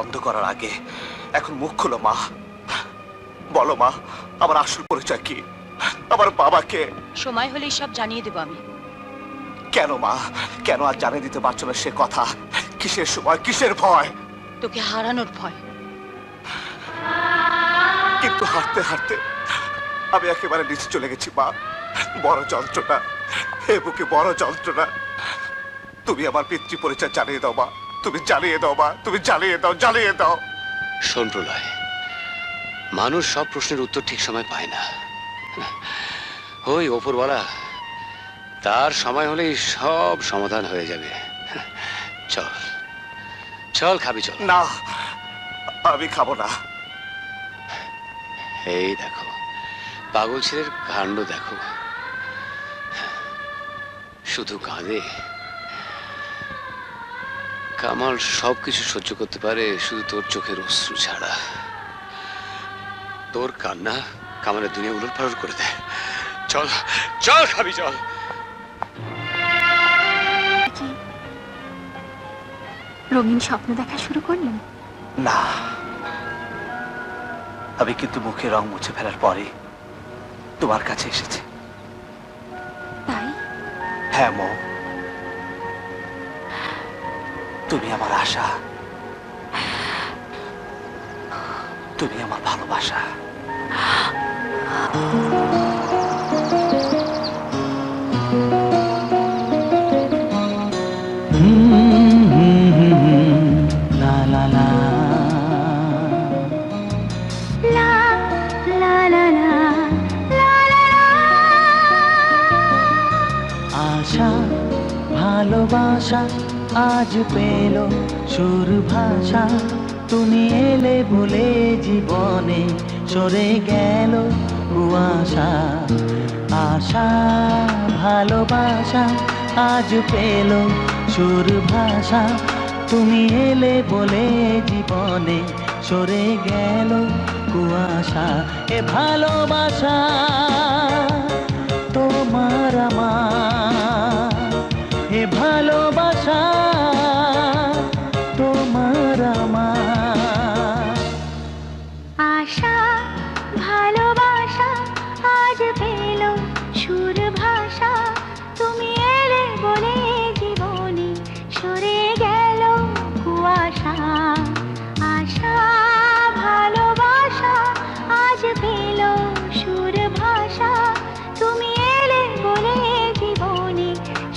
বন্ধ করার আগে এখন মুখ খুলো মা। বলো মা, আমার আসল পরিচয় কি? আমার বাবাকে সময় হলেই সব জানিয়ে দেব আমি। কেন মা, কেন আর জানিয়ে দিতে পারছো না সে কথা? কিসের সময়, কিসের ভয়? তোকে হারানোর ভয়। কিন্তু হাঁটতে হাঁটতে আমি একেবারে নিচে চলে গেছি মা। বড় যন্ত্রণা, হে বুকে বড় যন্ত্রণা। তুমি আমার পিতৃ পরিচয় জানিয়ে দাও মা, তুমি জানিয়ে দাও মা, তুমি জানিয়ে দাও, জানিয়ে দাও। শোন প্রলয়, মানুষ সব প্রশ্নের উত্তর ঠিক সময় পায় না। ওই ওপরওয়ালা, তার সময় হলেই সব সমাধান হয়ে যাবে। চল চল, খাবি চল। না, আমি খাবো না। এই দেখো, পাগল ছেলের কাণ্ড দেখো, শুধু কাঁদে। কামাল সবকিছু সহ্য করতে পারে, শুধু তোর চোখের অশ্রু ছাড়া। তোর কান্না কামালের দুনিয়া উলট পালট করে দেয়। চল চল, খাবি চল। রঙিন স্বপ্ন দেখা শুরু করলেন? না, আমি কিন্তু মুখে রং মুছে ফেলার পরে তোমার কাছে এসেছি। তাই? হ্যাঁ মো, তুমি আমার আশা, তুমি আমার ভালোবাসা। লা লা লা লা লা লা লা লা লা লা। আশা ভালোবাসা আজ পেল সুর ভাষা, তুমি এলে বলে জীবনে সরে গেল কুয়াশা। আশা ভালোবাসা আজ পেল সুর ভাষা, তুমি এলে বলে জীবনে সরে গেল কুয়াশা। এ ভালোবাসা তোমার আমার, এ ভালোবাসা তোমার আমার। আশা ভালোবাসা আজ পেল সুর ভাষা, তুমি এলে বলে জীবনে সরে গেল কুয়াশা। আশা ভালোবাসা আজ পেল সুর ভাষা, তুমি এলে বলে জীবনে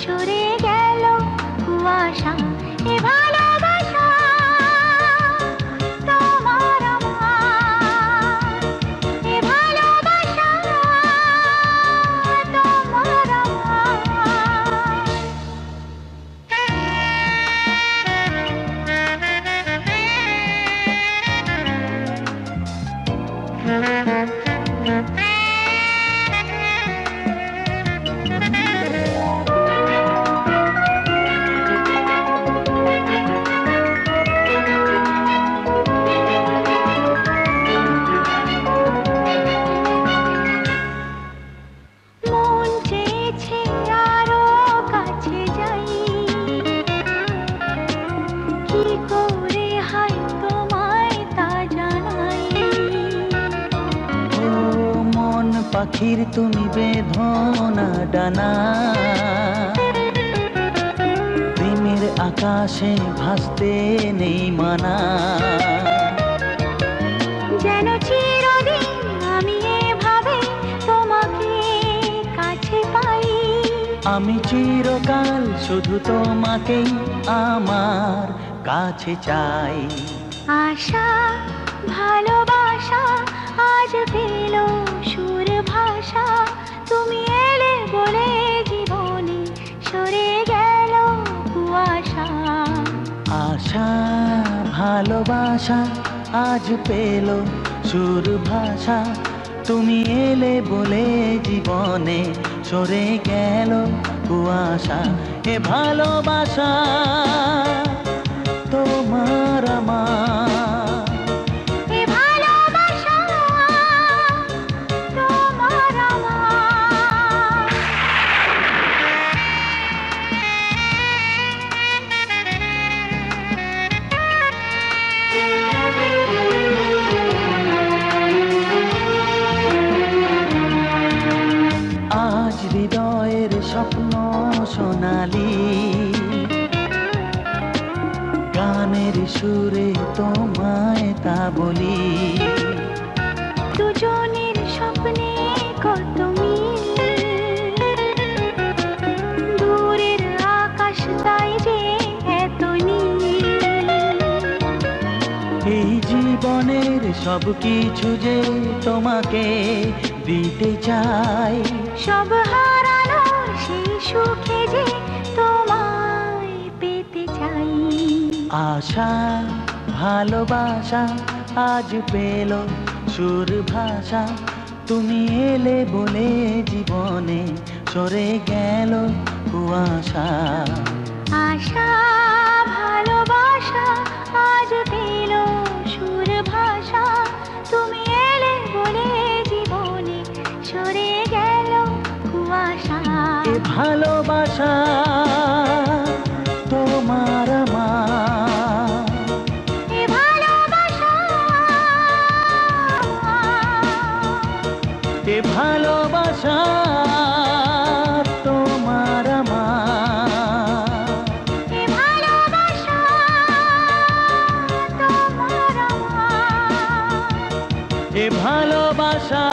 সরে গেল কুয়াশা। এ ভালোবাসা তোমার আমার, এ ভালোবাসা তোমার মন চেয়েছে আরো কাছে যাই, কি করে হয় তোমায় তা জানাই। ও মন পাখির তুমি বেঁধনা ডানা, প্রেমের আকাশে ভাসতে নেই মানা। যেন চিরদিন আমি এভাবে তোমাকে কাছে পাই, আমি চিরকাল শুধু তোমাকেই আমার কাছে চাই। আশা ভালোবাসা আজ পেল সুর ভাষা, তুমি এলে বলে জীবনে সরে গেল কুয়াশা। আশা ভালোবাসা আজ পেল সুর ভাষা, তুমি এলে বলে জীবনে সরে গেল কুয়াশা। এ ভালোবাসা তোমার আমার, এ ভালোবাসা তোমার আমার। দুজনের স্বপ্নে কত মিল, দূরের আকাশ তাই যে এত নীল। এই জীবনের সব কিছু যে তোমাকে দিতে চাই, সব হারানোর সেই সুখে যে তোমায় পেতে চাই। আশা ভালোবাসা আজ পেল সুর ভাষা, তুমি এলে বলে জীবনে সরে গেল কুয়াশা। আশা ভালোবাসা আজ পেল সুর ভাষা, তুমি এলে বলে জীবনে সরে গেল কুয়াশা। এ ভালোবাসা তোমার আমার, এ ভালোবাসা, এ ভালোবাসা তোমার আমার, এ ভালোবাসা তোমার আমার। এ ভালোবাসা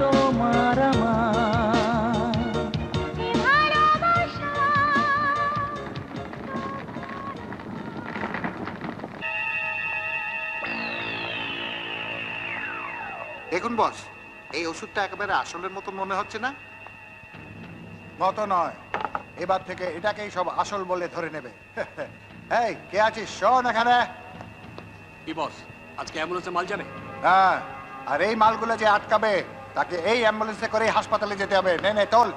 তোমার আমার। এ ভালোবাসা। দেখুন বস, এই ওষুধটা একেবারে আসলের মতো মনে হচ্ছে না। মতো নয়, এবার থেকে এটাকেই সব আসল বলে ধরে নেবে। এই কে আছিস শোন এখানে। কি বস, আজকে অ্যাম্বুলেন্সে মাল যাবে? হ্যাঁ, আর এই মালগুলো যে আটকাবে তাকে এই অ্যাম্বুলেন্সে করে হাসপাতালে যেতে হবে। নে নে তোল।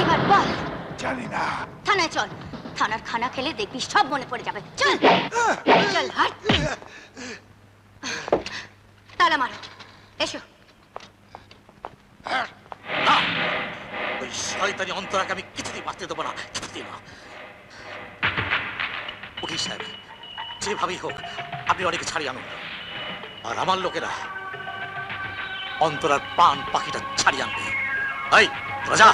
এবার বল। জানি না। থানায় চল, থানার খানা খেলে দেখবি সব মনে পড়ে যাবে। চল চল, হাট। তালা মারো, এসো। ওই শয়তানি অন্তরাকে আমি কিছুতেই বাঁচতে দেবো না, কিছুতেই না। উকিল সাহেব, যেভাবেই হোক আপনি অনেকে ছাড়িয়ে আনুন, আর আমার লোকেরা অন্তরার পান পাখিটা ছাড়িয়ে আনবে। এই রাজা,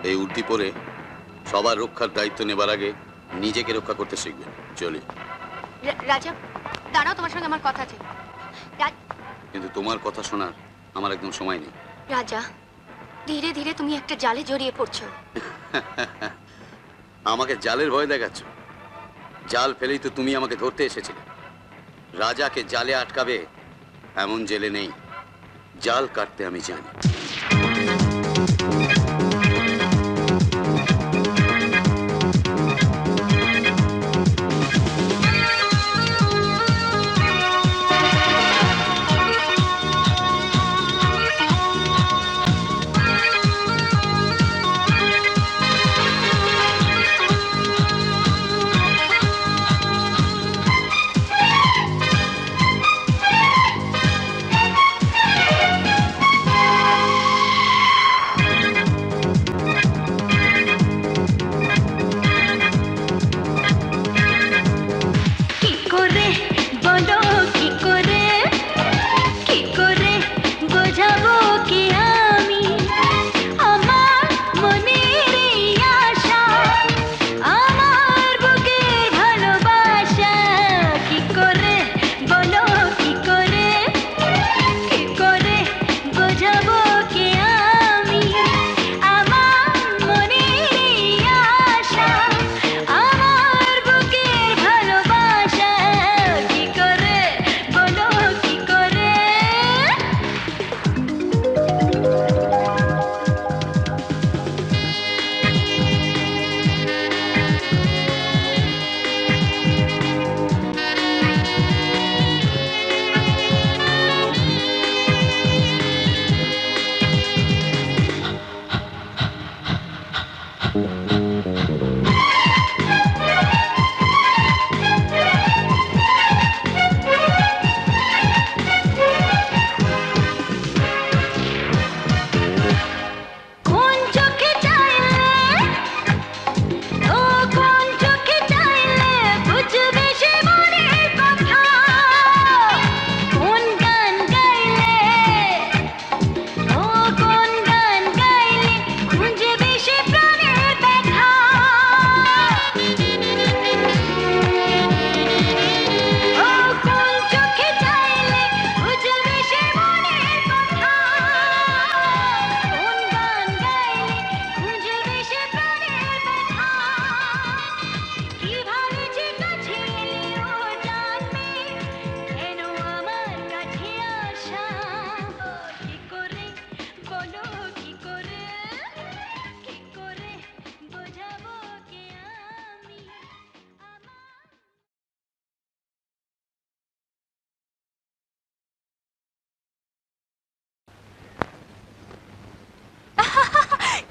এই উর্দি পরে সবার রক্ষার দায়িত্ব নেবার আগে নিজেকে রক্ষা করতে শিখবেন। চলি। রাজা দাঁড়াও, তোমার সঙ্গে আমার কথা আছে। কিন্তু তোমার কথা শোনার আমার একদম সময় নেই। রাজা, ধীরে ধীরে তুমি একটা জালে জড়িয়ে পড়ছো। আমাকে জালের ভয় দেখাচ্ছ? জাল ফেলেই তো তুমি আমাকে ধরতে এসেছিলে। রাজাকে জালে আটকাবে এমন জেলে নেই। জাল কাটতে আমি জানি।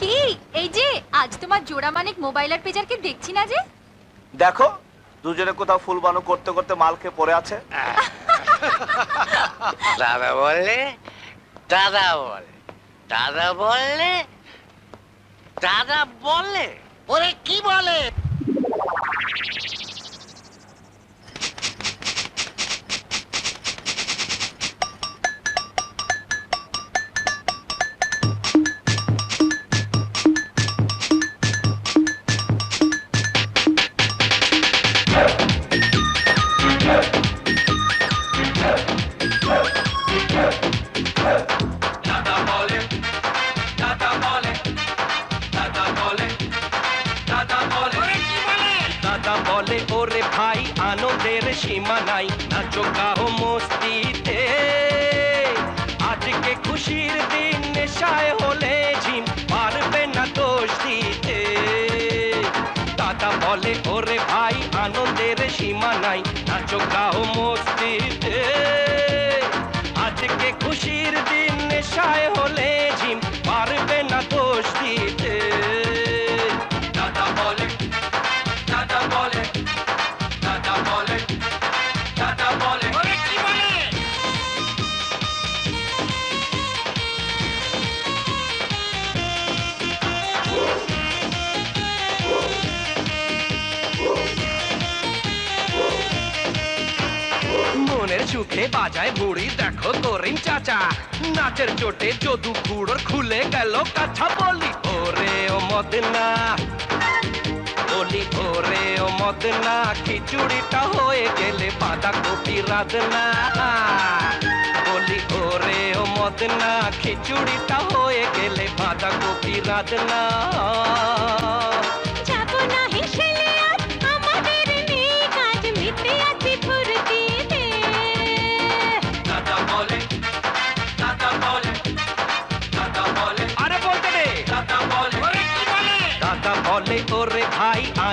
কি এই যে আজ তোমার জোড়া মানিক মোবাইলের পেজারকে দেখছি না যে? দেখো দুজনে কোথাও ফুল বানো করতে করতে মাল খেয়ে পড়ে আছে। দাদা বললে দাদা বলে, দাদা বললে দাদা বলে, ওরে কি বলে? সীমা নাই, নাচো গাও মস্তিতে, আজকে খুশির দিন, নেশায় হলে ঝিম, পারবে না দোষ দিতে। দাদা বলে ওরে ভাই আনন্দের সীমা নাই, নাচো গাও মস্তিতে, আজকে খুশির দিন, নেশায় হলে ঝিম, পারবে না দোষ দিতে। দাদা বলে দাদা বলে দাদা বলে দাদা বলে, ওরে কি বলে? মনের সুখে বাজায় বুড়ি, দেখো করিম চাচা, নাচের চোটে যদু খুড়োর খুলে গেল কাছা। বলি ওরে ও মদনা, বলি ওরে ও মদনা, খিচুড়িটা হয়ে গেলে বাঁধাকপি রাঁধনা। বলি ওরে ও মদনা, খিচুড়িটা হয়ে গেলে বাঁধাকপি রাঁধনা। যাবো না হেসেলে আর আমাদের নেই কাজ, মিটে আছি ফুর্তিতে। দাদা বলে দাদা বলে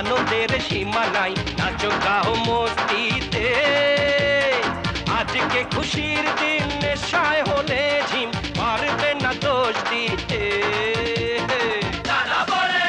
আনন্দের সীমা নাই, নাচো গাও মস্তিতে। আজকে খুশির দিন, নেশায় হলে ঝিম, পারবে না দোষ দিতে। দাদা বলে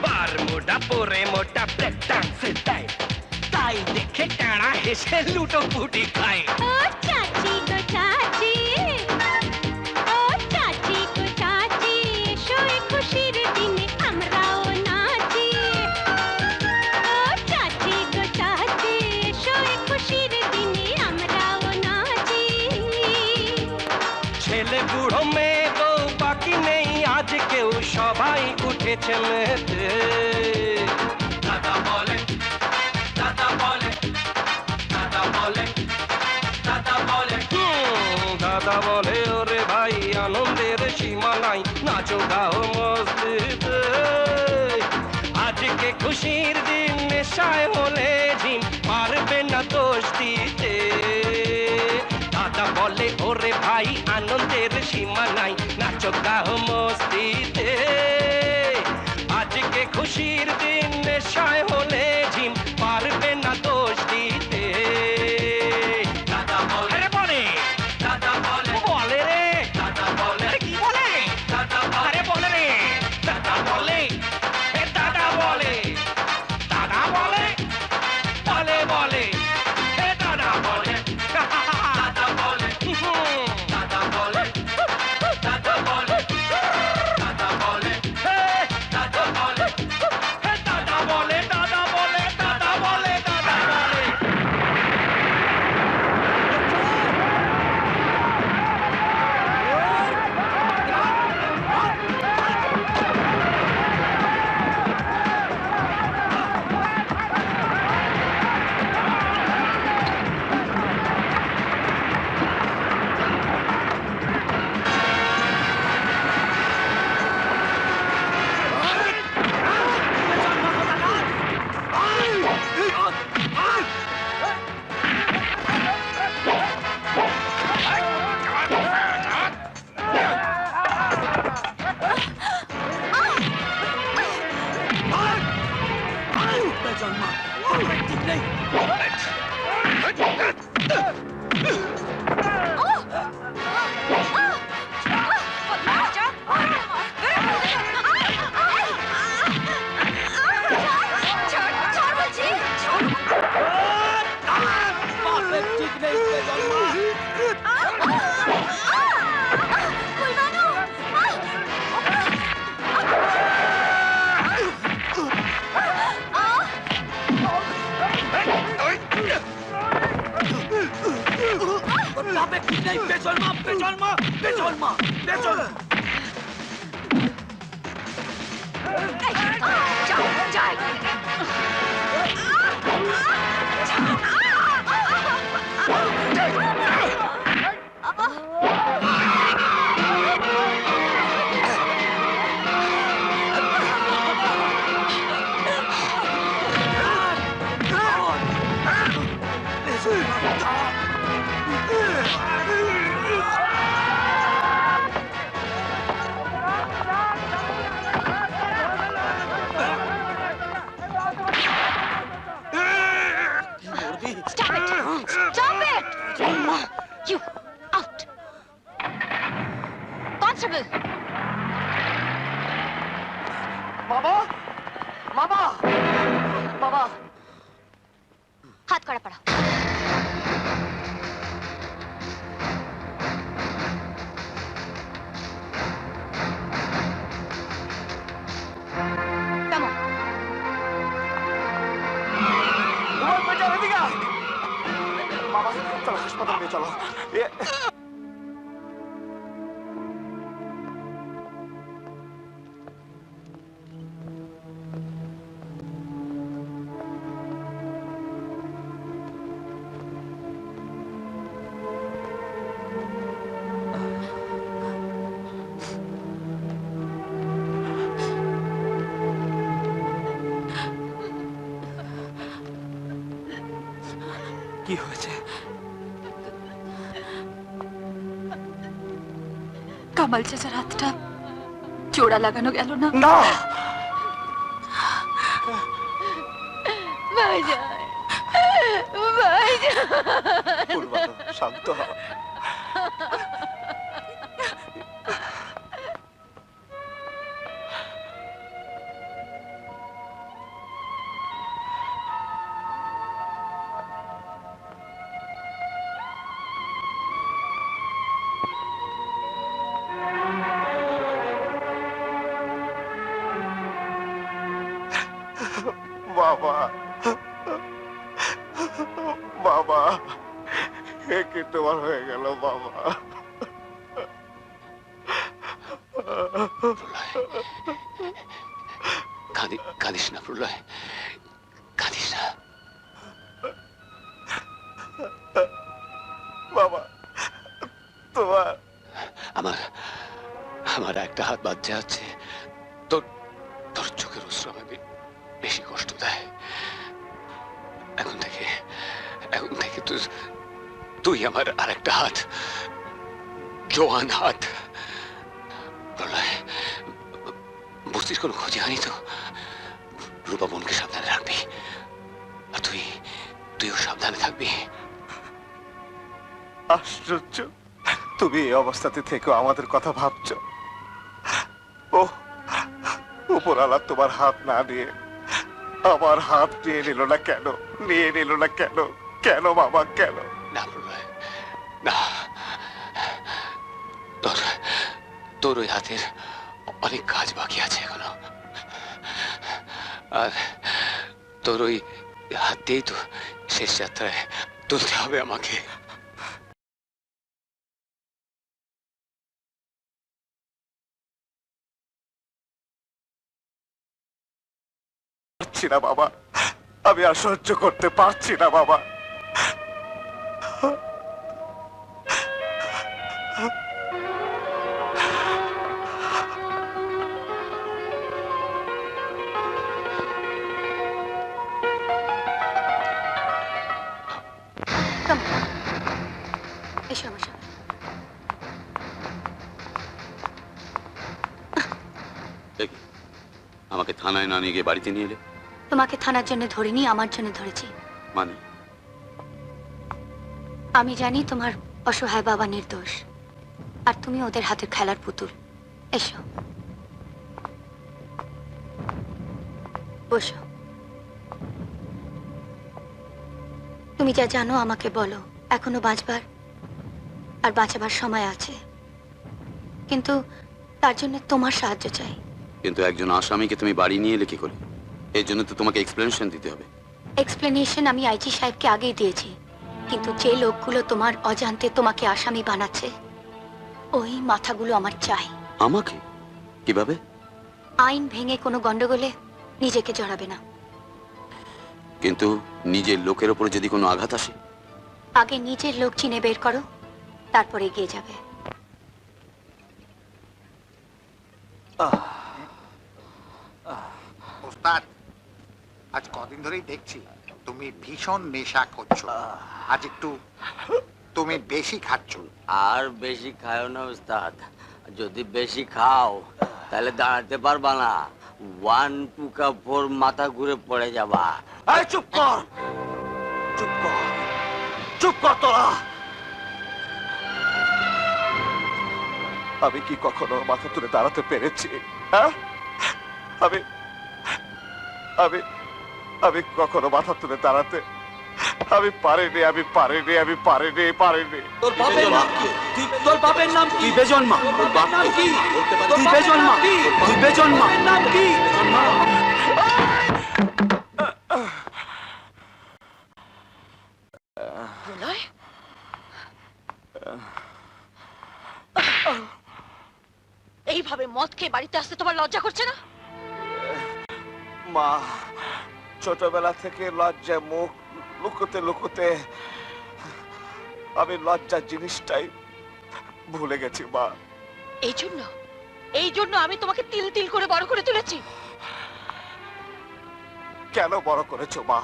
বারমুডা পরে মোটা ব্রেক ডান্স টাইম, তাই দেখে টানা হেসে লুটো পুটি খায়। ও চাচি গো চাচি, ও চাচি গো চাচি, এসো এই খুশির দিনে আমরাও নাচি। ও চাচি গো চাচি, এসো এই খুশির দিনে আমরাও নাচি। ছেলে বুড়ো মেয়ে বউ বাকি নেই আজ কেউ, সবাই উঠেছে মেতে। দাদা বলে দাদা বলে দাদা বলে দাদা বলে দাদা বলে ওরে ভাই আনন্দের সীমা নাই, নাচো গাও মস্তিতে। আজকে খুশির দিন, নেশায় হলে ঝিম, পারবে না দোষ দিতে। দাদা বলে ওরে ভাই আনন্দের সীমা নাই, নাচো গাও মস্তিতে। আজকে খুশির দিন, নেশায় হলে ঝিম, পারবে না দোষ দিতে। দাদা বলে বলে দাদা বলে বলে রে দাদা বলে কি বলে দাদা বলে বলে রে দাদা বলে দাদা বলে দাদা বলে বলে বলে দাদা বলে দাদা বলে দাদা বলে দাদা বলে দাদা বলে দাদা বলে দাদা বলে দাদা বলে দাদা বলে দাদা বলে। You out! Constable! বাবা বাবা বাবা হাত করা পড়া। Come on. বাবা চলো হাসপাতালে নিয়ে চলো। কি হয়েছে? কামাল চাচার হাতটা জোড়া লাগানো গেল না। না, ভাইজান, ভাইজান। ফুলবানো, শান্ত হ। বাবা, বাবা, এ কি তোমার হয়ে গেল বাবা? কাঁদিস না প্রলয়, কাঁদিস না। বাবা, তোমার আমার আমার একটা হাত বাদ যাচ্ছে, তোর তোর চোখের অশ্রু আমাকে বেশি কষ্ট দেয়। এখন থেকে তুই আমার আরেকটা হাত, জোয়ান হাত। প্রলয়, বস্তির কোনো খোঁজে আনি তো? রূপা বোনকে সাবধানে রাখবি, আর তুইও সাবধানে থাকবি। আশ্চর্য, তুমি এই অবস্থাতে থেকে আমাদের কথা ভাবছো। ও উপরালা তোমার হাত না নিয়ে আমার হাত নিয়ে নিল না কেন? নিয়ে নিল না কেন? কেন বাবা, কেন? না প্রলয়, না, তোর ওই হাতের অনেক কাজ বাকি আছে এখনো, আর তোর ওই হাত দিয়েই তো শেষ যাত্রায় তুলতে হবে আমাকে। পারছি না বাবা, আমি আর সহ্য করতে পারছি না বাবা। এসো আমার সঙ্গে। এ কি, আমাকে থানায় না নিয়ে গিয়ে বাড়িতে নিয়ে এলে? তোমাকে থানার জন্য ধরিনি, আমার জন্য ধরেছি। মানে? আমি জানি তোমার অসহায় বাবা নির্দোষ, আর তুমি ওদের হাতের খেলার পুতুল। এসো, বসো। তুমি যা জানো আমাকে বলো। এখনো বাঁচবার আর বাঁচাবার সময় আছে, কিন্তু তার জন্য তোমার সাহায্য চাই। কিন্তু একজন আসামিকে তুমি বাড়ি নিয়ে এলে কি করে? এর জন্য তো তোমাকে এক্সপ্লেনেশন দিতে হবে। এক্সপ্লেনেশন আমি আইজি সাহেবকে আগেই দিয়েছি, কিন্তু যে লোকগুলো তোমার অজান্তে তোমাকে আসামি বানাচ্ছে, ওই মাথাগুলো আমার চাই। আমাকে? কিভাবে? আইন ভেঙে কোনো গন্ডগোলে নিজেকে জড়াবে না। কিন্তু নিজের লোকের ওপরে যদি কোনো আঘাত আসে? আগে নিজের লোক চিনে বের করো, তারপর এগিয়ে যাবে। ওস্তাদ, আজ কদিন ধরেই দেখছি তুমি ভীষণ নেশা করছো। আজ একটু তুমি বেশি খাচ্ছ। আর বেশি খাও না উস্তাদ, যদি বেশি খাও তাহলে দাঁড়াতে পারবা না। 1 2 কাপ 4 মাথা ঘুরে পড়ে যাবা। এই চুপ কর, চুপ কর, চুপ কর তোরা। আমি কি কখনো মাথা তুলে দাঁড়াতে পেরেছি? হ্যাঁ, আমি আমি আমি কখনো মাথা তুলে দাঁড়াতে আমি পারিনি, আমি পারিনি, আমি পারিনি, পারিনি। তোর বাপের নাম কি? তোর বাপের নাম কি? বেজন্মা। তোর বাপ নাম কি? তোর বেজন্মা। তুই বেজন্মা। নাম কি? প্রলয়, এইভাবে মদ খেয়ে বাড়িতে আসতে তোমার লজ্জা করছে না? মা, ছোটবেলা থেকে লজ্জায় মুখ লুকোতে লুকোতে আমি লজ্জার জিনিসটাই ভুলে গেছি মা। এই জন্য আমি তোমাকে তিল তিল করে বড় করে তুলেছি। কেন বড় করেছো মা?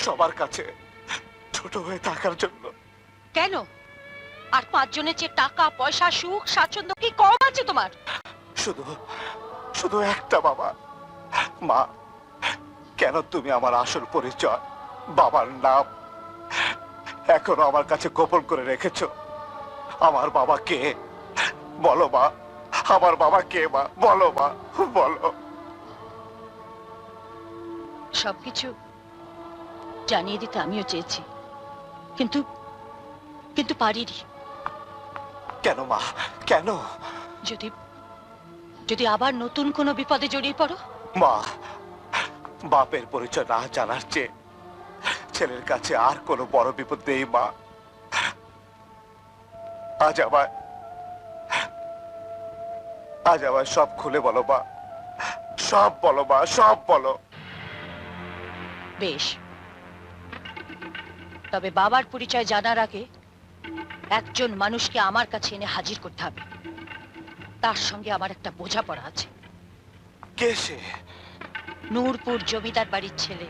সবার কাছে ছোট হয়ে থাকার জন্য। কেন? আর 5 জনের চেয়ে টাকা পয়সা সুখ স্বাচ্ছন্দ্য কি কম আছে তোমার? শুধু শুধু একটা বাবা মা, কেন তুমি আমার আসল পরিচয় বাবার নাম এখনো আমার কাছে গোপন করে রেখেছ? আমার বাবা কে বলো মা, আমার বাবা কে মা, বলো মা, বলো। সবকিছু জানিয়ে দিতে আমিও চেয়েছি, কিন্তু কিন্তু পারিনি। কেন মা, কেন? যদি যদি আবার নতুন কোনো বিপদে জড়িয়ে পড়ো? মা, বাপের পরিচয় না জানার চেয়ে ছেলের কাছে আর কোনো বড় বিপদ নেই মা। আজ আমায় সব খুলে বলো মা, সব বলো মা, সব বলো। বেশ, তবে বাবার পরিচয় জানার আগে একজন মানুষকে আমার কাছে এনে হাজির করতে হবে। তার সঙ্গে আমার একটা বোঝাপড়া আছে। কে সে? নূরপুর জমিদার বাড়ির ছেলে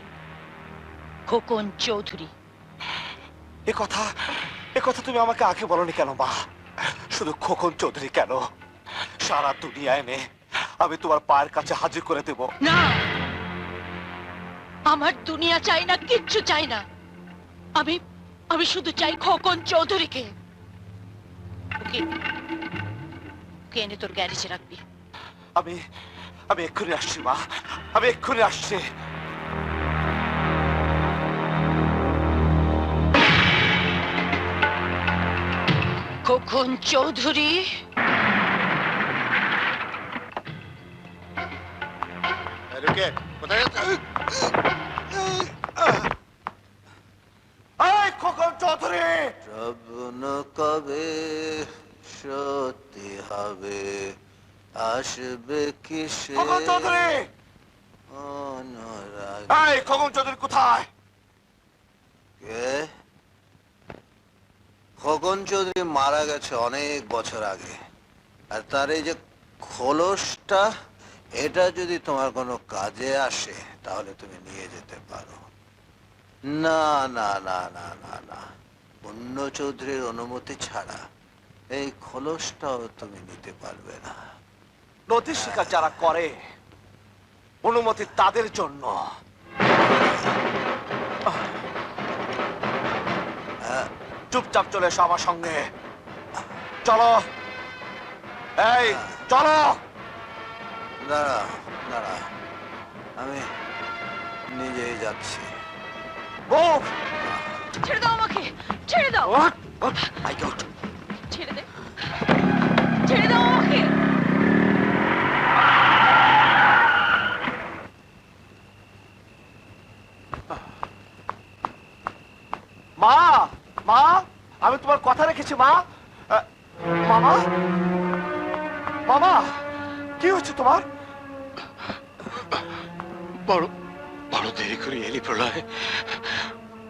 খোকন চৌধুরী। এ কথা তুমি আমাকে আগে বলনি কেন মা? শুধু খোকন চৌধুরী কেন, সারা দুনিয়া এনে আমি তোমার পায়ের কাছে হাজির করে দেব। না, আমার দুনিয়া চাই না, কিচ্ছু চাই না। আমি আমি শুধু চাই খোকন চৌধুরীকে। ওকে ওকে এনে তোর গ্যারেজে রাখবি। আমি এক্ষুনি আসছি মা, আমি এক্ষুনি আসছি। খোকন চৌধুরী, কোথায় খোকন চৌধুরী? স্বপ্ন কবে সত্যি হবে, আসবে কিসে খোকন চৌধুরী, অনুরাগ। খোকন চৌধুরী কোথায়? কে? খোকন চৌধুরী মারা গেছে অনেক বছর আগে। আর তার এই যে খোলসটা, এটা যদি তোমার কোনো কাজে আসে তাহলে তুমি নিয়ে যেতে পারো। না না না না না না, পুণ্য চৌধুরীর অনুমতি ছাড়া এই খোলসটাও তুমি নিতে পারবে না। নদী শিকার যারা করে অনুমতি তাদের জন্য। চুপচাপ চলে এসো আমার সঙ্গে, চলো। এই চলো। দাঁড়া দাঁড়া, আমি নিজেই যাচ্ছি। ছেড়ে দাও আমাকে, ছেড়ে দাও। ছেড়ে দে, ছেড়ে দাও আমাকে। মা, মা, আমি তোমার কথা রেখেছি মা। মামা, মামা, কি হচ্ছে তোমার? বড় বড় দেরি করে এলি প্রলয়।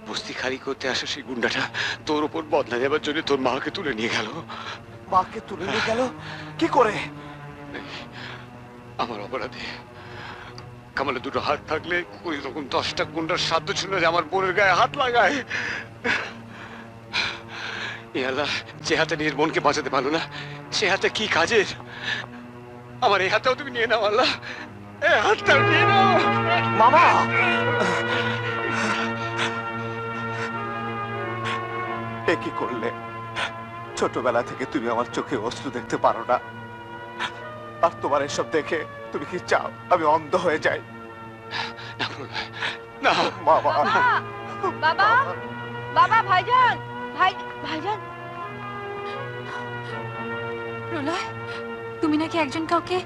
বস্তি খালি করতে আসা সেই গুন্ডাটা তোর উপর বদলা দেবার জন্য তোর মাকে তুলে নিয়ে গেল। মাকে তুলে নিয়ে গেল? কি করে? আমার অপরাধে কামালে দুটো হাত থাকলে ওই রকম 10টা গুন্ডার সাধ্য ছিল যে আমার বোনের গায়ে হাত লাগায়। এ আল্লাহ, যে হাতে নিজের বোনকে বাঁচাতে পারলো না সে হাতে কি কাজের? আমার এই হাতটাও তুমি নিয়ে নাও আল্লাহ, এই হাতটাও নিয়ে নাও। মামা, এ কি করলে? ছোটবেলা থেকে তুমি আমার চোখে অশ্রু দেখতে পারো না, আর তোমার এসব দেখে তুমি কি চাও আমি অন্ধ হয়ে যাই? না প্রলয়, না। মামা, বাবা, বাবা, ভাইজান, ভাইজান। প্রলয়, তুমি নাকি একজন কাউকে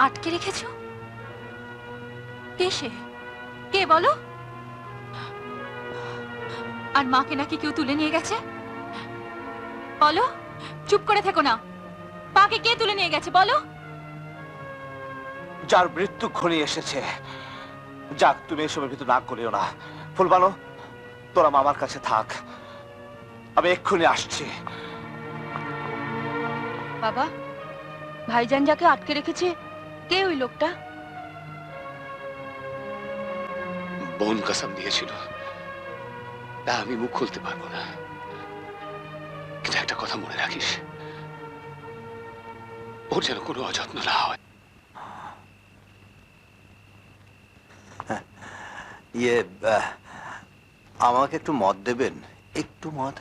আটকে রেখেছো? কে সে? কে বলো? আর মাকে নাকি কেউ তুলে নিয়ে গেছে? বলো, চুপ করে থেকো না। মাকে কে তুলে নিয়ে গেছে বলো? যার মৃত্যু ঘনিয়ে এসেছে। যাক, তুমি এসবের ভিতর না করিও না। ফুলবানো, তোরা মামার কাছে থাক, আমি এক্ষুনি আসছি। বাবা, ভাইজান যাকে আটকে রেখেছে কে ওই লোকটা? বোন কসম দিয়েছিল তা আমি মুখ খুলতে পারবো না, কিন্তু একটা কথা মনে রাখিস, ওর যেন কোনো অযত্ন না হয়। ইয়ে আমাকে একটু মদ দেবেন, একটু মদ।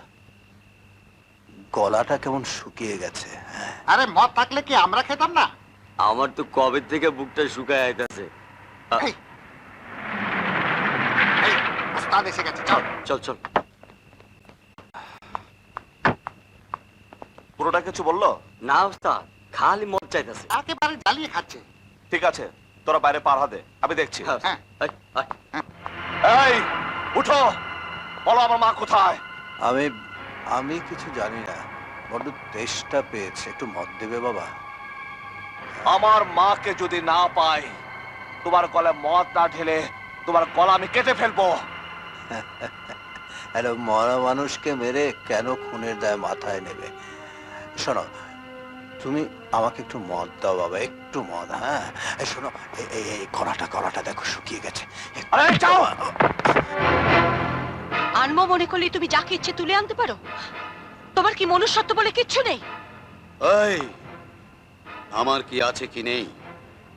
গলাটা কেমন শুকিয়ে গেছে। আরে মদ থাকলে কি আমরা খেতাম না? আমার তো কবে থেকে বুকটা শুকায় আইতাছে। এই, ওস্তাদ এসে গেছে, চল। চল চল। পুরোটা কিছু বললো? না ওস্তাদ, খালি মদ চাইতাছে। একেবারে জ্বালিয়ে খাচ্ছে। ঠিক আছে, তোরা বাইরে পার হাতে, আমি দেখছি। হ্যাঁ। আয়, আয়। এই উঠো, বলো আমার মা কোথায়? আমি আমি কিছু জানি না, বড্ড তেষ্টা পেয়েছে, একটু মদ দেবে বাবা? আমার মাকে যদি না পাই, তোমার গলায় মদ না ঢেলে তোমার গলা আমি কেটে ফেলবো। আরে মরা মানুষকে মেরে কেন খুনের দায় মাথায় নেবে? শোনো, তুমি আমাকে একটু মদ দাও বাবা, একটু মদ। হ্যাঁ শোনো, এই গলাটা দেখো শুকিয়ে গেছে। আরে যাও। আনবো মনে করলে তুমি যাকে ইচ্ছে তুলে আনতে পারো? তোমার কি মনুষ্যত্ব বলে কিচ্ছু নেই? এই, আমার কি আছে কি নেই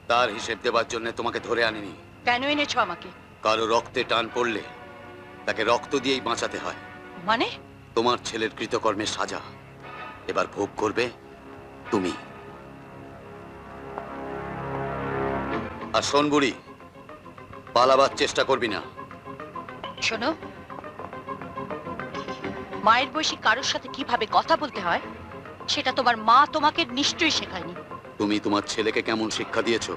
তার হিসেব দেবার জন্য তোমাকে ধরে আনিনি। কেন এনেছো আমাকে? কারো রক্তে টান পড়লে তাকে রক্ত দিয়েই বাঁচাতে হয়। মানে? তোমার ছেলের কৃতকর্মের সাজা এবার ভোগ করবে তুমি। আর শোন বুড়ি, পালাবার চেষ্টা করবি না। শোনো, মায়ের বয়সী কারোর সাথে কিভাবে কথা বলতে হয় সেটা তোমার মা তোমাকে নিশ্চয়ই শেখায়নি। তুমি তোমার ছেলেকে কেমন শিক্ষা দিয়েছো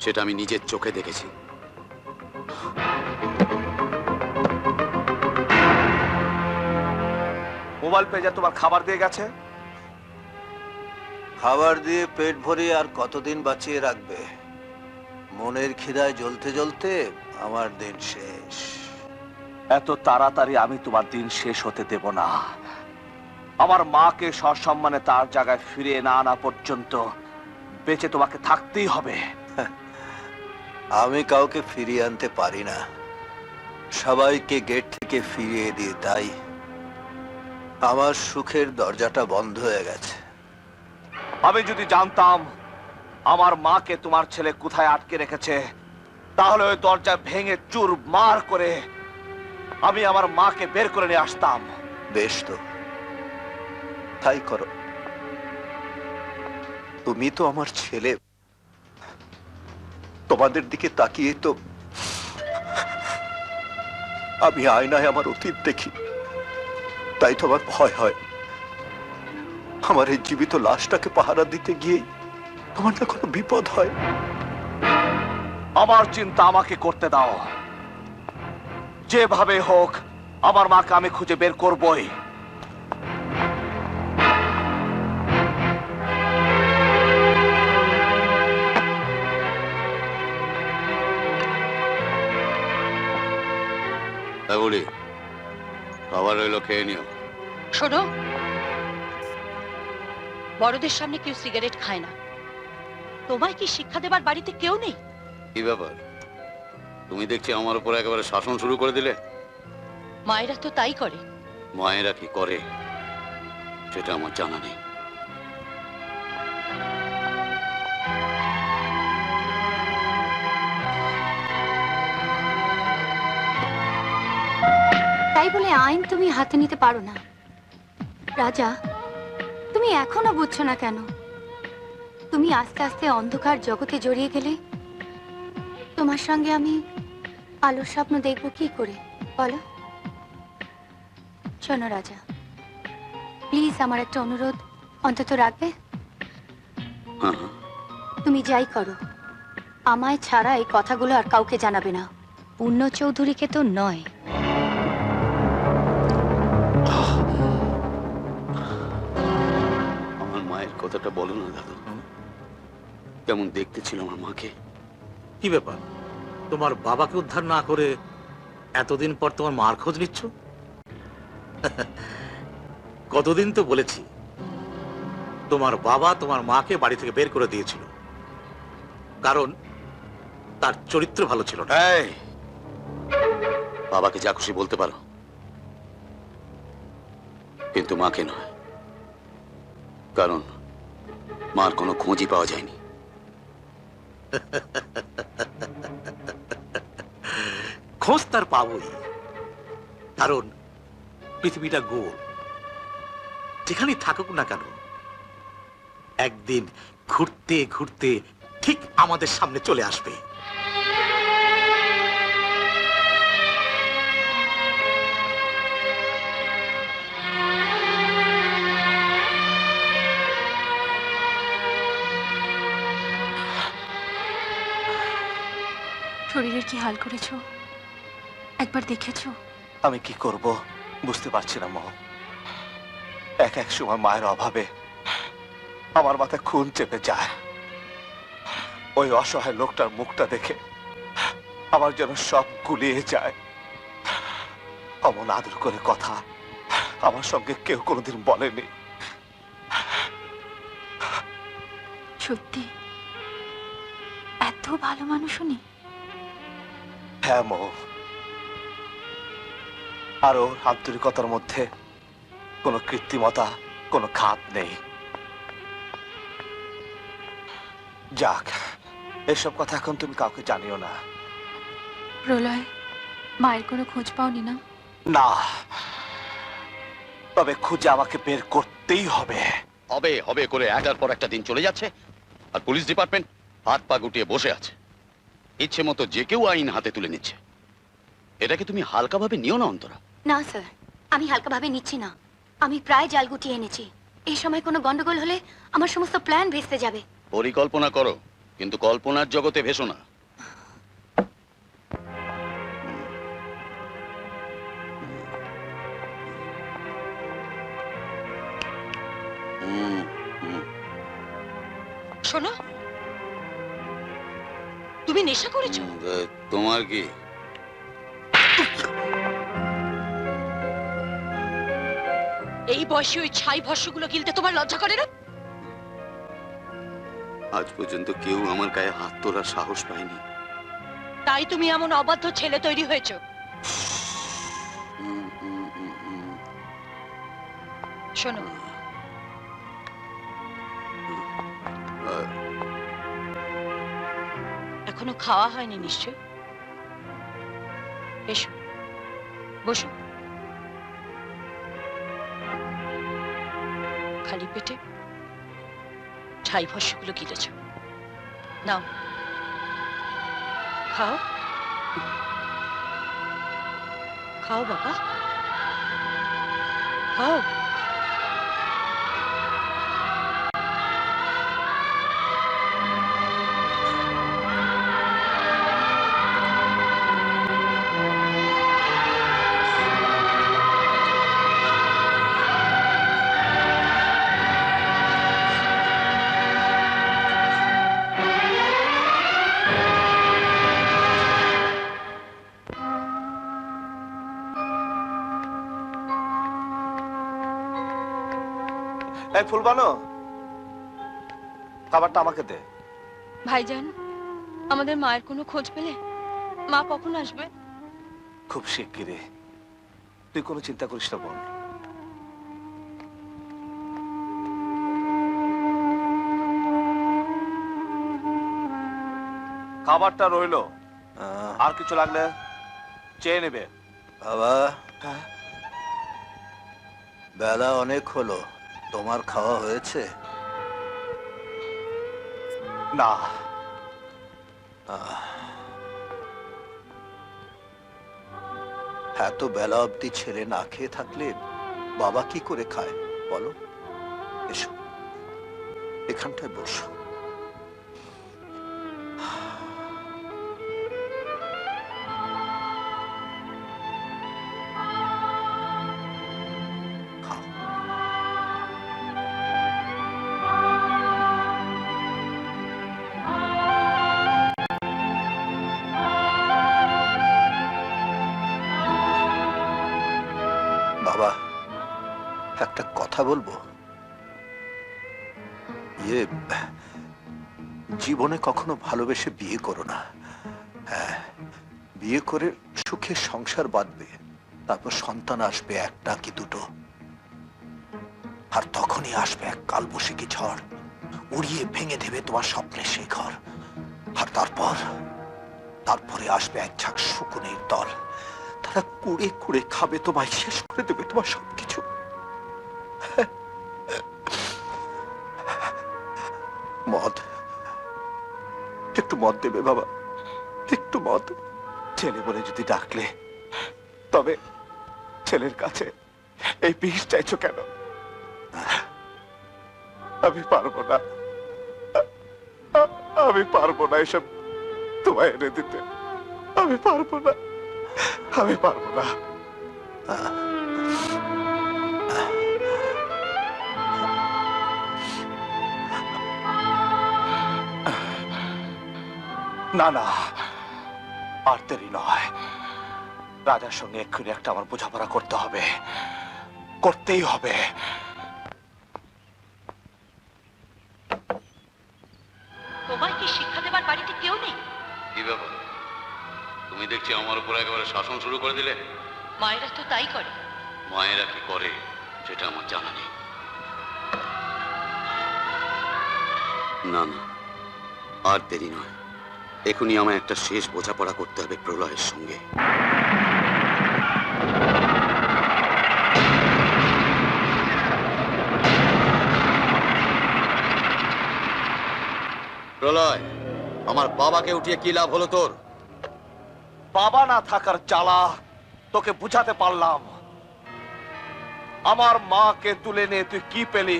সেটা আমি নিজের চোখে দেখেছি। মোবাইল পেজে তোমার খাবার দিয়ে গেছে। খাবার দিয়ে পেট ভরিয়ে আর কতদিন বাঁচিয়ে রাখবে? মনের খিদায় জ্বলতে জ্বলতে আমার দিন শেষ। এত তাড়াতাড়ি আমি তোমার দিন শেষ হতে দেব না। আমার মাকে সসম্মানে তার জায়গায় ফিরিয়ে না আনা পর্যন্ত বেঁচে তোমাকে থাকতেই হবে। আমি কাউকে ফিরিয়ে আনতে পারি না, সবাইকে গেট থেকে ফিরিয়ে দিই, তাই আমার সুখের দরজাটা বন্ধ হয়ে গেছে। আমি যদি জানতাম আমার মাকে তোমার ছেলে কোথায় আটকে রেখেছে, তাহলে ওই দরজা ভেঙে চুরমার করে আমি আমার মাকে বের করে নিয়ে আসতাম। বেশ, তো তাই করো। তুমি তো আমার ছেলে, তোমাদের দিকে তাকিয়ে তো আমি আয়নায় আমার অতীত দেখি, তাই তো আমার ভয় হয় আমার এই জীবিত লাশটাকে পাহারা দিতে গিয়ে তোমার না কোনো বিপদ হয়। আমার চিন্তা আমাকে করতে দাও, যেভাবে হোক আমার মাকে আমি খুঁজে বের করবই। বলি, খাবার রইলো, খেয়ে নিও। শোনো, বড়দের সামনে কেউ সিগারেট খায় না। তোমায় কি শিক্ষা দেবার বাড়িতে কেউ নেই? কি ব্যাপার, তুমি দেখছি আমার উপর একেবারে শাসন শুরু করে দিলে। মায়েরা তো তাই করে। মায়েরা কি করে সেটা আমার জানা নেই। তাই বলে আইন তুমি হাতে নিতে পারো না। রাজা, তুমি এখনো বুঝছো না কেন? তুমি আস্তে আস্তে অন্ধকার জগতে জড়িয়ে গেলে তোমার সঙ্গে আমি আলোর স্বপ্ন দেখবো কি করে বলো? শোনো রাজা, প্লিজ আমার একটা অনুরোধ অন্তত রাখবে? হ্যাঁ, তুমি যাই করো, আমায় ছাড়া এই কথাগুলো আর কাউকে জানাবে না। পূর্ণ চৌধুরীকে তো নয়। আমার মায়ের কথাটা বলো না দাদু। কেমন দেখতে ছিল আমার মাকে। কি ব্যাপার, তোমার বাবাকে উদ্ধার না করে এতদিন পর তোমার মার খোঁজ নিচ্ছ? কতদিন তো বলেছি তোমার বাবা তোমার মাকে বাড়ি থেকে বের করে দিয়েছিল, কারণ তার চরিত্র ভালো ছিল না। এই, বাবাকে যা খুশি বলতে পারো, কিন্তু মাকে নয়, কারণ মার কোনো খোঁজই পাওয়া যায়নি। খোঁজ তার পাবই, কারণ পৃথিবীটা গোল। যেখানেই থাকুক না কেন, একদিন ঘুরতে ঘুরতে ঠিক আমাদের সামনে চলে আসবে। শরীরের কি হাল করেছো একবার দেখেছো? আমি কি করব বুঝতে পারছি না মা। এক এক সময় মায়ের অভাবে আমার মাথায় খুন চেপে যায়। ওই অসহায় লোকটার মুখটা দেখে আমার যেন সব গুলিয়ে যায়। অমন আদর করে কথা আমার সঙ্গে কেউ কোনোদিন বলেনি। সত্যি এত ভালো মানুষ উনি? হ্যাঁ মো, আর ওর আন্তরিকতার মধ্যে কোনো কৃত্রিমতা, কোনো খাত নেই। যাক, এসব কথা এখন তুমি কাউকে জানিও না। প্রলয়, মায়ের কোনো খোঁজ পাওনি না? না, তবে খুঁজে আমাকে বের করতেই হবে। হবে হবে করে একটার পর একটা দিন চলে যাচ্ছে, আর পুলিশ ডিপার্টমেন্ট হাত পা গুটিয়ে বসে আছে। ইচ্ছে মতো যে কেউ আইন হাতে তুলে নিচ্ছে। এটাকে তুমি হালকাভাবে নিও না অন্তরা। না স্যার, আমি হালকাভাবে নিচ্ছি না। আমি প্রায় জাল গুটিয়ে এনেছি। এই সময় কোনো গন্ডগোল হলে আমার সমস্ত প্ল্যান ভেস্তে যাবে। পরিকল্পনা করো, কিন্তু কল্পনার জগতে ভেসো না। শোনো, তুমি নেশা করেছো? তোমার কি? এই বয়সে ওই ছাই ভস্যগুলো গিলতে তোমার লজ্জা করে না? আজ পর্যন্ত কেউ আমার গায়ে হাত তোলার সাহস পায়নি। তাই তুমি এমন অবাধ্য ছেলে তৈরি হয়েছো। শোনো, এখনো খাওয়া হয়নি নিশ্চয়। এসো, বসো। খালি পেটে ছাই ভস্যগুলো গিলেছ, নাও খাও। খাও বাবা, খাও। এই ফুলবানো, খাবারটা আমাকে দে। ভাইজান, আমাদের মায়ের কোনো খোঁজ পেলে? মা কখন আসবে? খুব শিগগিরই, তুই কোনো চিন্তা করিস না বোন। খাবারটা রইলো, আর কিছু লাগলে চেয়ে নেবে। বাবা, হ্যাঁ? বেলা অনেক হলো, তোমার খাওয়া হয়েছে? না। এত বেলা অবধি ছেলে না খেয়ে থাকলে বাবা কি করে খায় বলো? এসো, এখানটায় বসো। বাবা, একটা কথা বলবো? জীবনে কখনো ভালোবেসে বিয়ে করো না। হ্যাঁ, বিয়ে করে সুখে সংসার বাঁধবে, তারপর সন্তান আসবে একটা কি দুটো। আর তখনই আসবে এক কালবৈশাখী ঝড়, উড়িয়ে ভেঙে দেবে তোমার স্বপ্নের সেই ঘর। আর তারপরে আসবে এক ঝাঁক শকুনের দল, তারা কুড়ে কুড়ে খাবে তোমায়, শেষ করে দেবে তোমার সবকিছু। মদ, একটু মদ দেবে বাবা, একটু মদ। ছেলে বলে যদি ডাকলে, তবে ছেলের কাছে এই বিষ চাইছো কেন? আমি পারবো না, আমি পারবো না এসব তোমায় এনে দিতে। আমি পারবো না, আমি পারবো না। না না, আর দেরি নয়। রাজার সঙ্গে এক্ষুনি একটা আমার বোঝাপড়া করতে হবে, করতেই হবে। তোমায় কি শিক্ষা দেবার বাড়িতে কেউ নেই? কি ব্যাপার, তুমি দেখছি আমার উপর একেবারে শাসন শুরু করে দিলে। মায়েরা তো তাই করে। মায়েরা কি করে সেটা আমার জানা নেই। না না, আর দেরি নয়, এখনই আমায় একটা শেষ বোঝাপড়া করতে হবে প্রলয়ের সঙ্গে। প্রলয়, আমার বাবাকে উঠিয়ে কি লাভ হলো তোর? বাবা না থাকার জ্বালা তোকে বুঝাতে পারলাম। আমার মাকে তুলে নিয়ে তুই কি পেলি,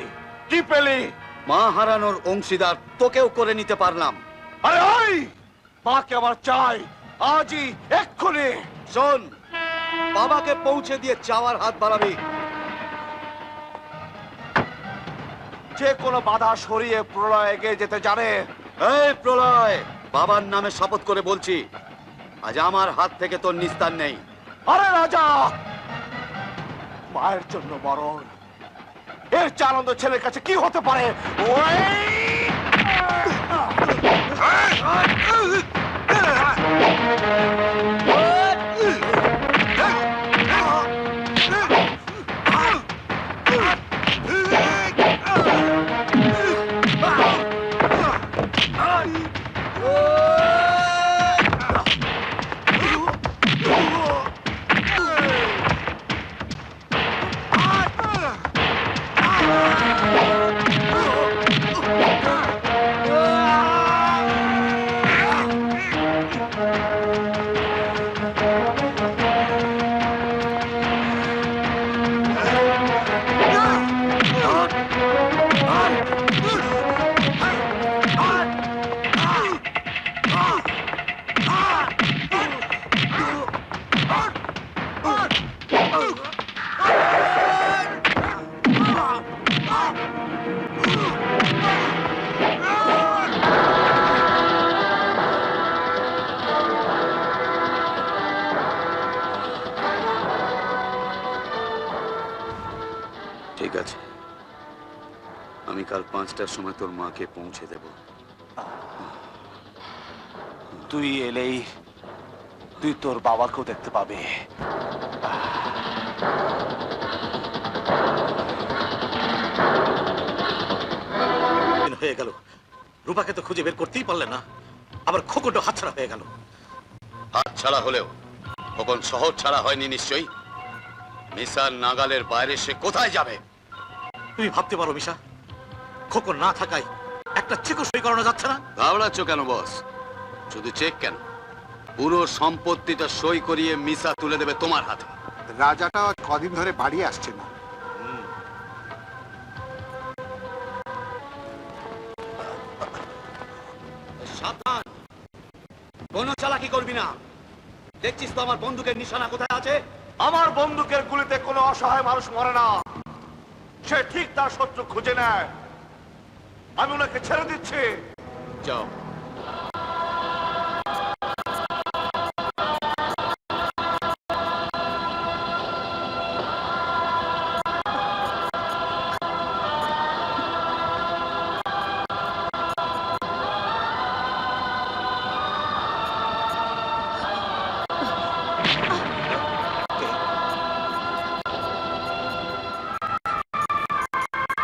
কি পেলি? মা হারানোর অংশীদার তোকেও করে নিতে পারলাম। আরে ওই মাকে আমার চাই, আজই, এক্ষুনি। শোন, বাবাকে পৌঁছে দিয়ে চাওয়ার হাত বাড়াবি। যে কোনো বাধা সরিয়ে প্রলয় এগিয়ে যেতে জানে। এই প্রলয়, বাবার নামে শপথ করে বলছি, আজ আমার হাত থেকে তোর নিস্তার নেই। আরে রাজা, মায়ের জন্য মরণ, এর চেয়ে আনন্দ ছেলের কাছে কি হতে পারে? ঠিক আছে, আমি কাল 5টার সময় তোর মাকে পৌঁছে দেব। তুই এলেই তুই তোর বাবাকেও দেখতে পাবে। হয়ে গেল, রূপাকে তো খুঁজে বের করতেই পারলে না, আবার খোকনটা হাতছাড়া হয়ে গেল। হাত ছাড়া হলেও কখন শহর ছাড়া হয়নি নিশ্চয়ই। মিসার নাগালের বাইরে সে কোথায় যাবে? তুমি ভাবতে পারো মিশা, খোকন না থাকায় একটা চেকও সই করানো যাচ্ছে না। ঘাবড়াচ্ছ কেন বস? শুধু চেক কেন, পুরো সম্পত্তিটা সই করিয়ে মিসা তুলে দেবে তোমার হাতে। রাজাটা কদিন ধরে বাড়ি আসছে না। সাবধান, কোনো চালাকি করবি না। দেখছিস তো আমার বন্দুকের নিশানা কোথায় আছে। আমার বন্দুকের গুলিতে কোনো অসহায় মানুষ মরে না, সে ঠিক তার শত্রু খুঁজে নেয়। আমি ওনাকে ছেড়ে দিচ্ছি। যাও।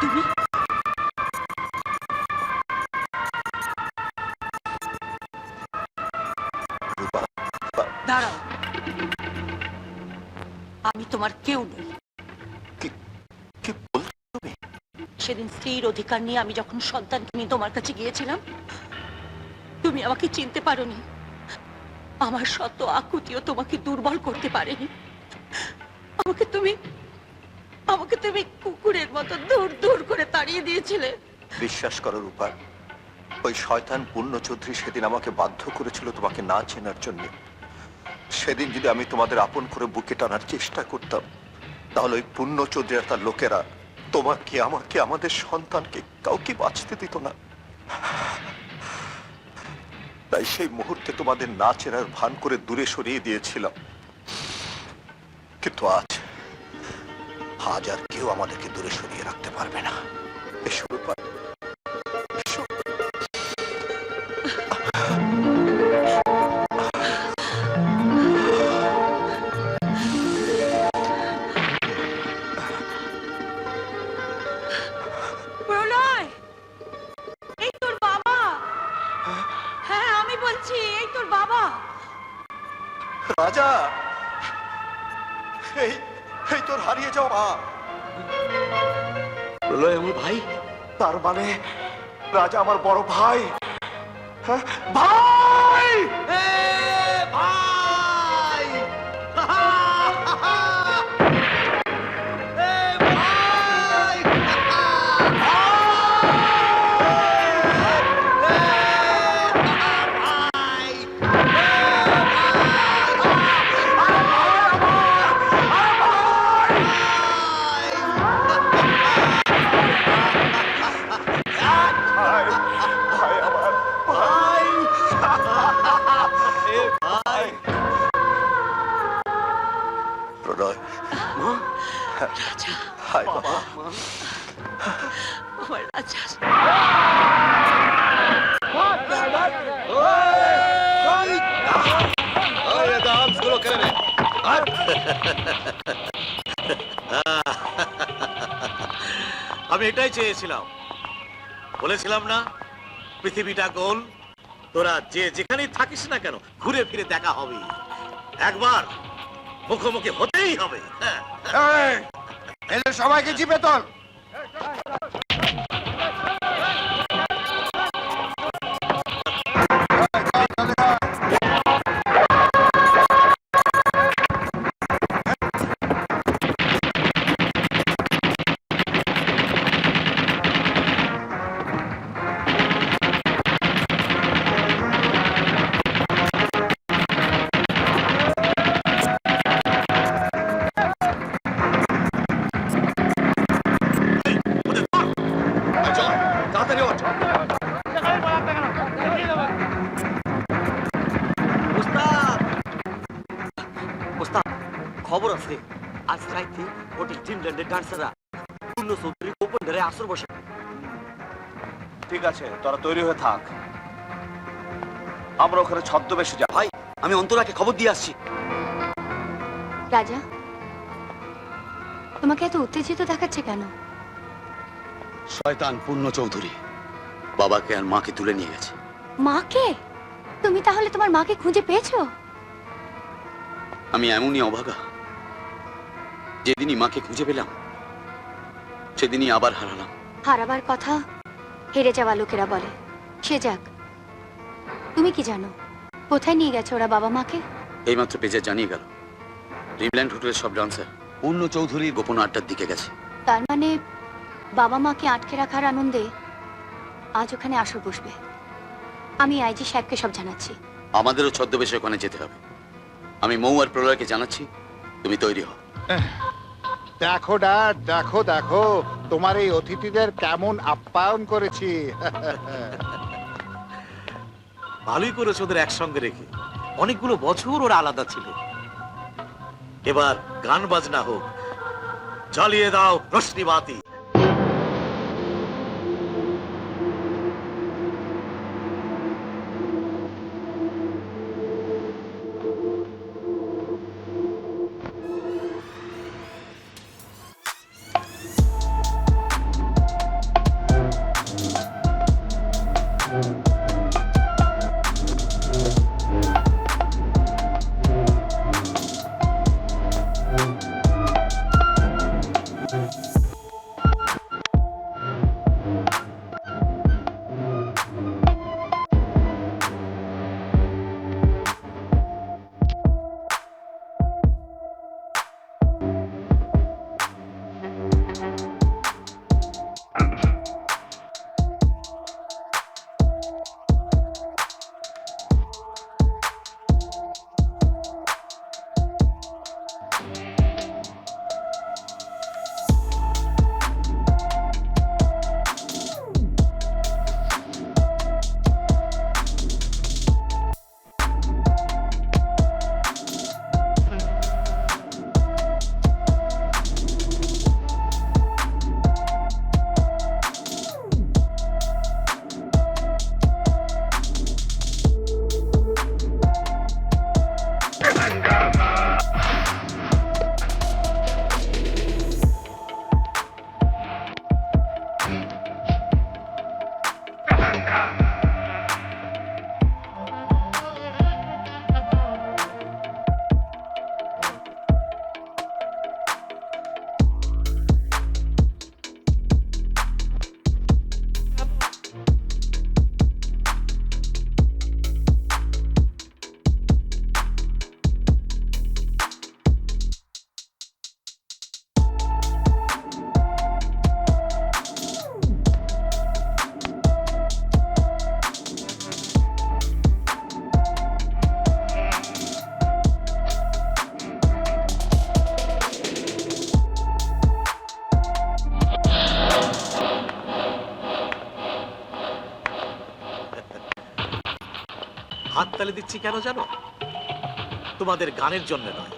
তুমি দাঁড়াও, আমি তোমার কেউ নই। কি বলছো তুমি? সেদিন স্ত্রীর অধিকার নিয়ে আমি যখন সন্তানকে নিয়ে তোমার কাছে গিয়েছিলাম, তুমি আমাকে চিনতে পারোনি। আমার শত আকুতিও তোমাকে দুর্বল করতে পারেনি। আমাকে তুমি কুকুরের মতো দূর দূর করে তাড়িয়ে দিয়েছিলে। বিশ্বাস করো রূপা, ওই শয়তান পূর্ণ চৌধুরী সেদিন আমাকে বাধ্য করেছিল তোমাকে না চেনার জন্য। সেদিন যদি আমি তোমাদের আপন করে বুকে টানার চেষ্টা করতাম, তাহলে ওই পূর্ণ চৌধুরী আর তার লোকেরা তোমাকে, আমাকে, আমাদের সন্তানকে কাউকে বাঁচতে দিত না। তাই সেই মুহূর্তে তোমাদের না চেনার ভান করে দূরে সরিয়ে দিয়েছিলাম। কিন্তু আজ আর কেউ আমাদেরকে দূরে সরিয়ে রাখতে পারবে না। এসো রূপা, এসো। প্রলয়, এই তোর বাবা। হ্যাঁ, আমি বলছি, এই তোর বাবা। রাজা, এই এই তোর হারিয়ে যাও মা। প্রলয় আমার ভাই? তার মানে রাজা আমার বড় ভাই। হ্যাঁ, ভাই! ভাই! ভাই, ভাই আমার ভাই! ভাই! প্রলয়, রাজা, হায় বাবা। আমার রাজা। আমি এটাই চেয়েছিলাম। বলেছিলাম না, পৃথিবীটা গোল, তোরা যে যেখানেই থাকিস না কেন ঘুরে ফিরে দেখা হবে। একবার মুখোমুখি হতেই হবে। এই, এদের সবাইকে জিপে তোল। খবর আছে, আজ রাইতে হোটেল ড্রিমল্যান্ডের ডান্সাররা পূর্ণ চৌধুরী গোপন ধরে আসর বসে। ঠিক আছে, তোরা তৈরি হয়ে থাক, আমরা ওখানে ছদ্মবেশে যাব। ভাই, আমি অন্তরাকে খবর দিয়ে আসছি। রাজা, তোমাকে এত উত্তেজিত দেখাচ্ছে কেন? শয়তান পূর্ণ চৌধুরী বাবাকে আর মাকে তুলে নিয়ে গেছে। মাকে? তুমি তাহলে তোমার মাকে খুঁজে পেয়েছো? আমি এমনই অভাগা, যেদিনই মাকে খুঁজে পেলাম সেদিনই আবার হারালাম। হারাবার কথা হেরে যাওয়া লোকেরা বলে, সে যাক। তুমি কি জানো কোথায় নিয়ে গেছে ওরা বাবা মাকে? এইমাত্র পেজে জানিয়ে গেল ড্রিমল্যান্ড হোটেলের সব ডান্সার পূর্ণ চৌধুরীর গোপন আড্ডার দিকে গেছে। তার মানে বাবা মাকে আটকে রাখার আনন্দে আজ ওখানে আসর বসবে। আমি আইজি সাহেবকে সব জানাচ্ছি। আমাদেরও ছদ্মবেশে ওখানে যেতে হবে। আমি মৌ আর প্রলয়কে জানাচ্ছি, তুমি তৈরি হও। দেখো ড্যাড, দেখো দেখো তোমার এই অতিথিদের কেমন আপ্যায়ন করেছি। ভালোই করেছে ওদের একসঙ্গে রেখে। অনেকগুলো বছর ওরা আলাদা ছিল। এবার গান বাজনা হোক, জ্বালিয়ে দাও রশ্মি বাতি। হাততালি দিচ্ছি কেন জানো? তোমাদের গানের জন্য নয়,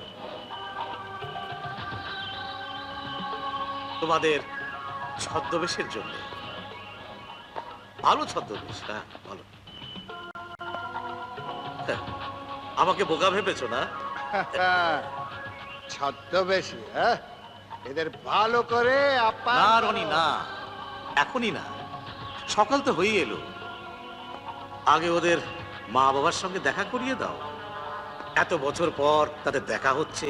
তোমাদের ছদ্মবেশের জন্য। ভালো ছদ্মবেশ, হ্যাঁ ভালো। হ্যাঁ, আমাকে বোকা ভেবেছো না? ছদ্মবেশী, হ্যাঁ? এদের ভালো করে না রনি না, এখনই না, সকাল তো হয়ে এলো। আগে ওদের মা বাবার সঙ্গে দেখা করিয়ে দাও। এত বছর পর তাদের দেখা হচ্ছে,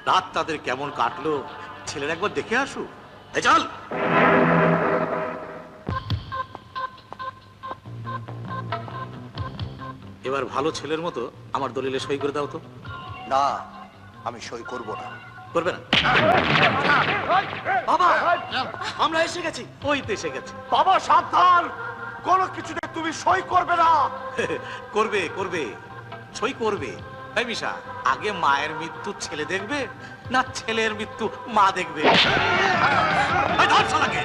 রাত তাদের কেমন কাটলো ছেলের একবার দেখে আসুক। এই চল। এবার ভালো ছেলের মতো আমার দলিলে সই করে দাও তো। না, আমি সই করব না। করবে না? বাবা, আমরা এসে গেছি। ওই তো এসে গেছি। বাবা সাবধান, কোনো কিছুতে তুমি সই করবে না। করবে করবে, সই করবে। এই মিশা, আগে মায়ের মৃত্যু ছেলে দেখবে না ছেলের মৃত্যু মা দেখবে? এই ধর শালাকে।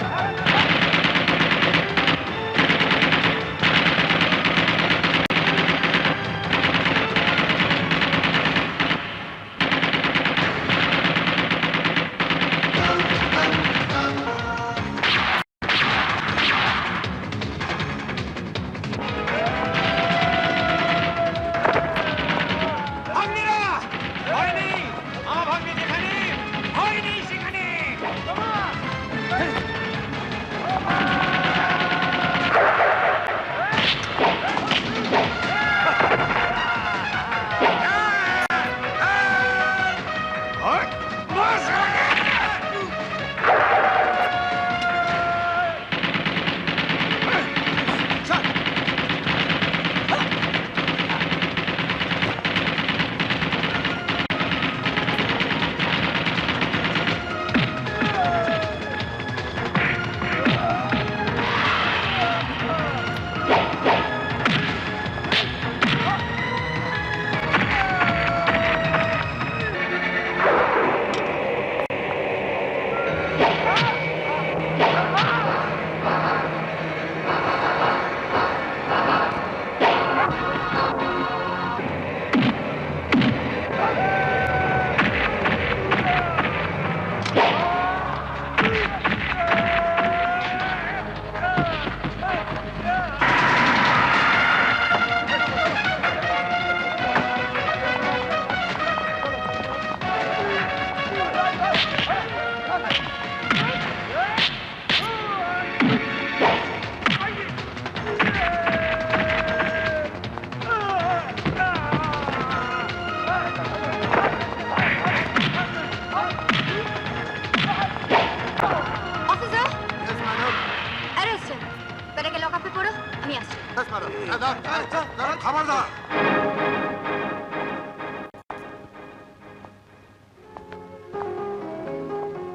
খবরদার।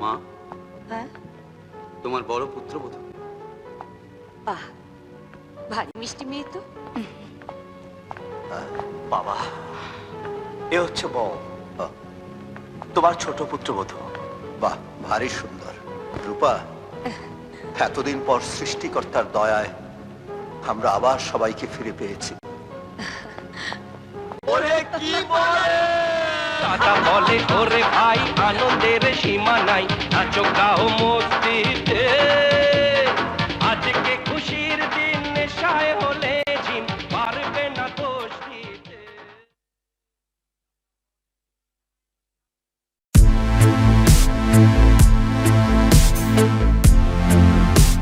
মা, হ্যাঁ? তোমার বড় পুত্রবধূ। বাহ, ভারী মিষ্টি মেয়ে তো। বাবা, এ হচ্ছে বউ, তোমার ছোট পুত্রবধূ। বাহ, ভারী সুন্দর। রূপা, এতদিন পর সৃষ্টিকর্তার দয়ায় আমরা আবার সবাইকে ফিরে পেয়েছি। চাচা বলে ওরে ভাই, আনন্দের সীমা নাই, নাচো গাও মোর